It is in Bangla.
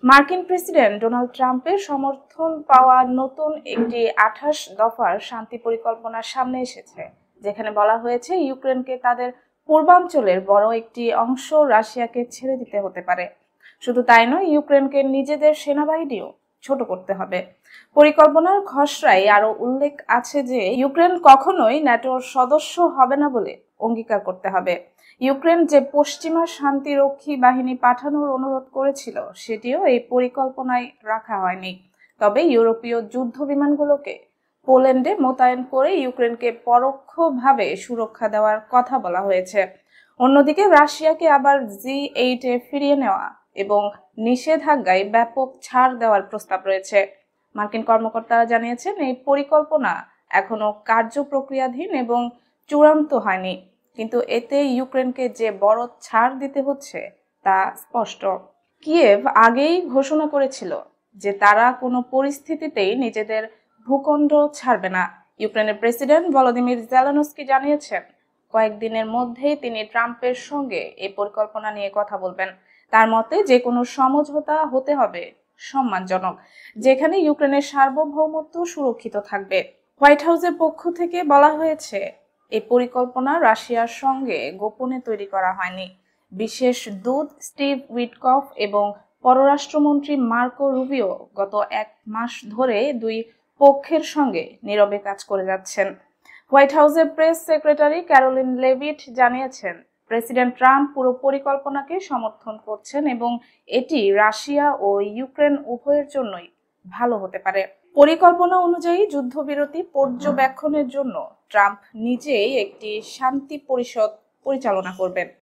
মার্কিন প্রেসিডেন্ট ডোনাল্ড ট্রাম্পের সমর্থন পাওয়া নতুন একটি 28 দফার শান্তি পরিকল্পনা সামনে এসেছে, যেখানে বলা হয়েছে ইউক্রেনকে তাদের পূর্বাঞ্চলের বড় একটি অংশ রাশিয়াকে ছেড়ে দিতে হতে পারে। শুধু তাই নয়, ইউক্রেনকে নিজেদের সেনাবাহিনীও ছোট করতে হবে। পরিকল্পনার খসড়ায় আরো উল্লেখ আছে যে ইউক্রেন কখনোই ন্যাটোর সদস্য হবে না বলে অঙ্গীকার করতে হবে। ইউক্রেন যে পশ্চিমা শান্তিরক্ষী বাহিনী পাঠানোর অনুরোধ করেছিল সেটিও এই পরিকল্পনায় রাখা হয়নি। তবে ইউরোপীয় যুদ্ধ বিমানগুলোকে পোল্যান্ডে মোতায়েন করে ইউক্রেনকে পরোক্ষভাবে সুরক্ষা দেওয়ার কথা বলা হয়েছে। অন্যদিকে রাশিয়াকে আবার G8-এ ফিরিয়ে নেওয়া এবং নিষেধাজ্ঞায় ব্যাপক ছাড় দেওয়ার প্রস্তাব রয়েছে। মার্কিন কর্মকর্তারা জানিয়েছেন এই পরিকল্পনা এখনো কার্যপ্রক্রিয়াধীন এবং চূড়ান্ত হয়নি, কিন্তু এতে ইউক্রেনকে যে বড় ছাড় দিতে হচ্ছে তা স্পষ্ট। কিয়েভ আগেই ঘোষণা করেছিল যে তারা কোনো পরিস্থিতিতেই নিজেদের ভূখণ্ড ছাড়বে না। ইউক্রেনের প্রেসিডেন্ট ভলোদিমির জেলেনস্কি জানিয়েছেন কয়েকদিনের মধ্যেই তিনি ট্রাম্পের সঙ্গে এই পরিকল্পনা নিয়ে কথা বলবেন। তার মতে যে কোনো সমঝোতা হতে হবে সম্মানজনক, যেখানে ইউক্রেনের সার্বভৌমত্ব সুরক্ষিত থাকবে। হোয়াইট হাউসের পক্ষ থেকে বলা হয়েছে এই পরিকল্পনা রাশিয়ার সঙ্গে গোপনে তৈরি করা হয়নি। বিশেষ দূত স্টিভ উইটকফ এবং পররাষ্ট্রমন্ত্রী মার্কো রুবিও গত 1 মাস ধরে দুই পক্ষের সঙ্গে নীরবে কাজ করে যাচ্ছেন। হোয়াইট হাউসের প্রেস সেক্রেটারি ক্যারোলিন লেভিট জানিয়েছেন প্রেসিডেন্ট ট্রাম্প পুরো পরিকল্পনাকে সমর্থন করছেন এবং এটি রাশিয়া ও ইউক্রেন উভয়ের জন্যই ভালো হতে পারে। পরিকল্পনা অনুযায়ী যুদ্ধবিরতি পর্যবেক্ষণের জন্য ট্রাম্প নিজেই একটি শান্তি পরিষদ পরিচালনা করবেন।